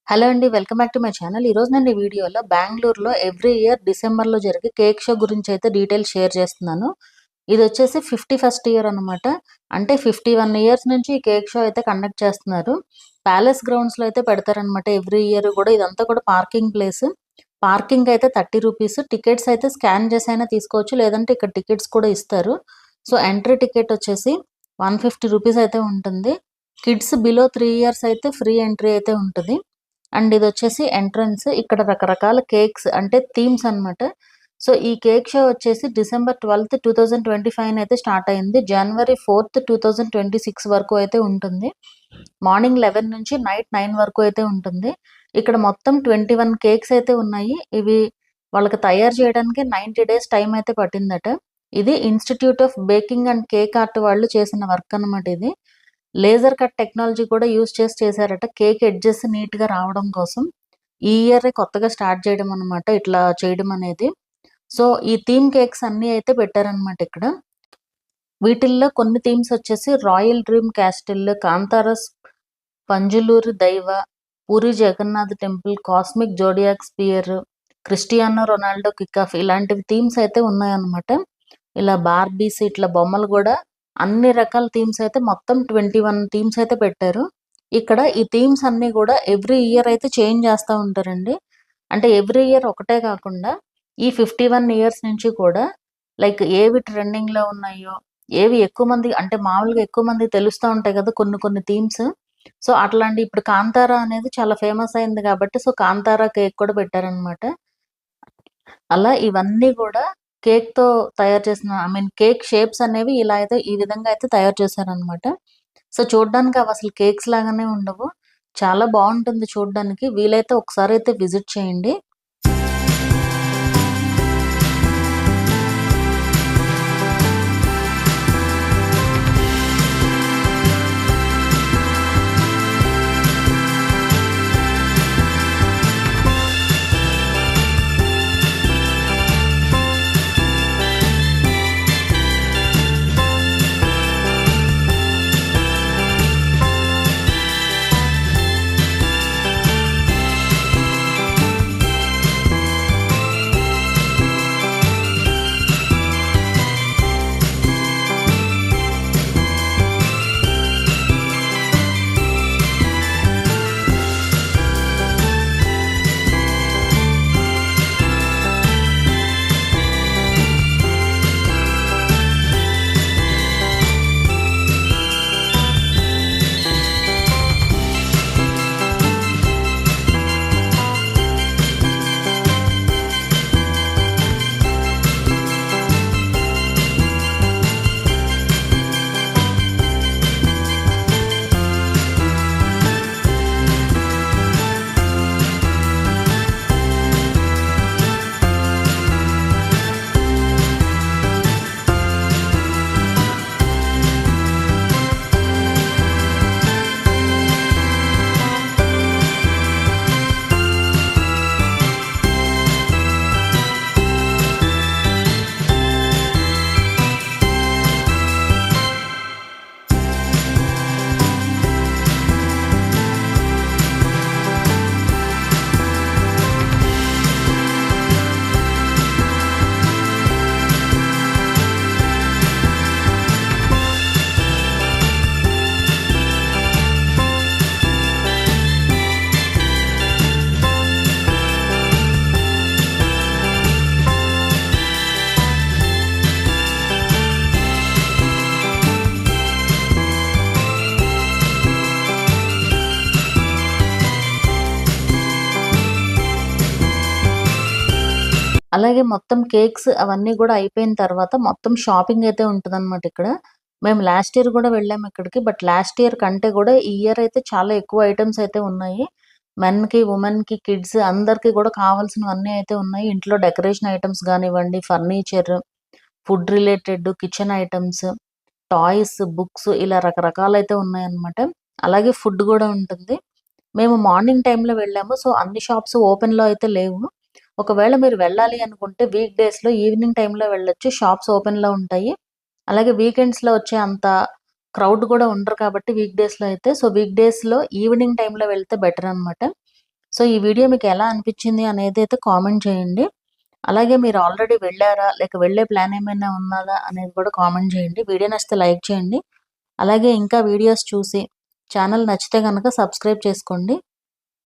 Hello అండి. Welcome back to my channel. ఈరోజు నేను ఈ వీడియోలో బెంగుళూరులో ఎవ్రీ ఇయర్ డిసెంబర్‌లో జరిగే కేక్ షో గురించి అయితే డీటెయిల్స్ షేర్ చేస్తున్నాను. ఇదొచ్చేసి 51st ఇయర్ అనమాట. అంటే 51 ఇయర్స్ నుంచి ఈ కేక్ షో అయితే కండక్ట్ చేస్తున్నారు. ప్యాలెస్ గ్రౌండ్స్‌లో అయితే పెడతారనమాట ఎవ్రీ ఇయర్ కూడా. ఇదంతా కూడా పార్కింగ్ ప్లేస్. పార్కింగ్ అయితే ₹30. టికెట్స్ అయితే స్కాన్ చేసైనా తీసుకోవచ్చు. లేదంటే ఇక్కడ టికెట్స్ కూడా ఇస్తారు. సో, ఎంట్రీ టికెట్ వచ్చేసి ₹150 అయితే ఉంటుంది. కిడ్స్ బిలో 3 ఇయర్స్ అయితే ఫ్రీ ఎంట్రీ అయితే ఉంటది. అండ్ ఇదొచ్చేసి ఎంట్రన్స్. ఇక్కడ రకరకాల కేక్స్ అంటే థీమ్స్ అనమాట. సో, ఈ కేక్ షో వచ్చేసి డిసెంబర్ 12, 2025 అయితే స్టార్ట్ అయింది. జనవరి 4, 2026 వరకు అయితే ఉంటుంది. మార్నింగ్ 11 నుంచి నైట్ 9 వరకు అయితే ఉంటుంది. ఇక్కడ మొత్తం 21 కేక్స్ అయితే ఉన్నాయి. ఇవి వాళ్ళకి తయారు చేయడానికి 90 డేస్ టైం అయితే పట్టిందట. ఇది institute of baking and cake art వాళ్ళు చేసిన వర్క్ అనమాట ఇది. లేజర్ కట్ టెక్నాలజీ కూడా యూజ్ చేశారట కేక్ ఎడ్జెస్ నీట్‌గా రావడం కోసం. ఈ ఇయరే కొత్తగా స్టార్ట్ చేయడం అనమాట ఇట్లా చేయడం అనేది. సో, ఈ థీమ్ కేక్స్ అన్నీ అయితే పెట్టారనమాట ఇక్కడ. వీటిల్లో కొన్ని థీమ్స్ వచ్చేసి రాయల్ డ్రీమ్ క్యాస్టిల్, కాంతారస్ Panjurli Daiva, Puri Jagannath temple, cosmic zodiac sphere, Cristiano Ronaldo kick off ఇలాంటివి థీమ్స్ అయితే ఉన్నాయన్నమాట. ఇలా బార్బీస్ ఇట్లా బొమ్మలు కూడా అన్ని రకాల థీమ్స్ అయితే మొత్తం 21 థీమ్స్ అయితే పెట్టారు. ఇక్కడ ఈ థీమ్స్ అన్నీ కూడా ఎవ్రీ ఇయర్ అయితే చేంజ్ చేస్తూ ఉంటారండి. అంటే ఎవ్రీ ఇయర్ ఒకటే కాకుండా ఈ 51 ఇయర్స్ నుంచి కూడా లైక్ ఏవి ట్రెండింగ్‌లో ఉన్నాయో, ఏవి ఎక్కువ మంది అంటే మామూలుగా ఎక్కువ మందికి తెలుస్తా ఉంటాయి కదా కొన్ని థీమ్స్. సో, అట్లాంటి ఇప్పుడు 'కాంతార' అనేది చాలా ఫేమస్ అయింది కాబట్టి సో, 'కాంతార' కేక్ కూడా పెట్టారనమాట. అలా ఇవన్నీ కూడా కేక్‌తో తయారు చేసిన కేక్ షేప్స్ అనేవి ఇలా అయితే ఈ విధంగా అయితే తయారు చేశారనమాట. సో, చూడ్డానికి అవసలు కేక్స్ లాగానే ఉండవు. చాలా బావుంటుంది చూడ్డానికి. వీలైతే ఒకసారైతే విజిట్ చేయండి. అలాగే మొత్తం కేక్స్ అవన్నీ కూడా అయిపోయిన తర్వాత మొత్తం షాపింగ్ అయితే ఉంటదనమాట ఇక్కడ. మేము లాస్ట్ ఇయర్ కూడా వెళ్ళాము ఇక్కడికి. బట్ లాస్ట్ ఇయర్ కంటే కూడా ఈ ఇయర్ అయితే చాలా ఎక్కువ ఐటెమ్స్ అయితే ఉన్నాయి. మెన్‌కి, వుమెన్‌కి, కిడ్స్ అందరికీ కూడా కావాల్సినవన్నీ అయితే ఉన్నాయి. ఇంట్లో డెకరేషన్ ఐటెమ్స్ గానివ్వండి, furniture, food related, kitchen items, toys, books ఇలా రకరకాలైతే ఉన్నాయన్నమాట. అలాగే ఫుడ్ కూడా ఉంటుంది. మేము మార్నింగ్ టైమ్‌లో వెళ్ళాము. సో, అన్ని షాప్స్ ఓపెన్‌లో అయితే లేవు. ఒకవేళ మీరు వెళ్ళాలి అనుకుంటే వీక్ డేస్‌లో ఈవినింగ్ టైమ్‌లో వెళ్ళొచ్చు. షాప్స్ ఓపెన్‌లో ఉంటాయి. అలాగే వీకెండ్స్‌లో వచ్చే అంత క్రౌడ్ కూడా ఉండరు కాబట్టి వీక్ డేస్‌లో అయితే. సో, వీక్ డేస్‌లో ఈవినింగ్ టైమ్‌లో వెళ్తే బెటర్ అనమాట. సో ఈ వీడియో మీకు ఎలా అనిపించింది అనేది అయితే కామెంట్ చేయండి. అలాగే మీరు ఆల్రెడీ వెళ్ళారా? లేక వెళ్ళే ప్లాన్ ఏమైనా ఉన్నదా? అనేది కూడా కామెంట్ చేయండి. వీడియో నచ్చితే లైక్ చేయండి. అలాగే ఇంకా వీడియోస్ చూసి ఛానల్ నచ్చితే గనక సబ్స్క్రైబ్ చేసుకోండి.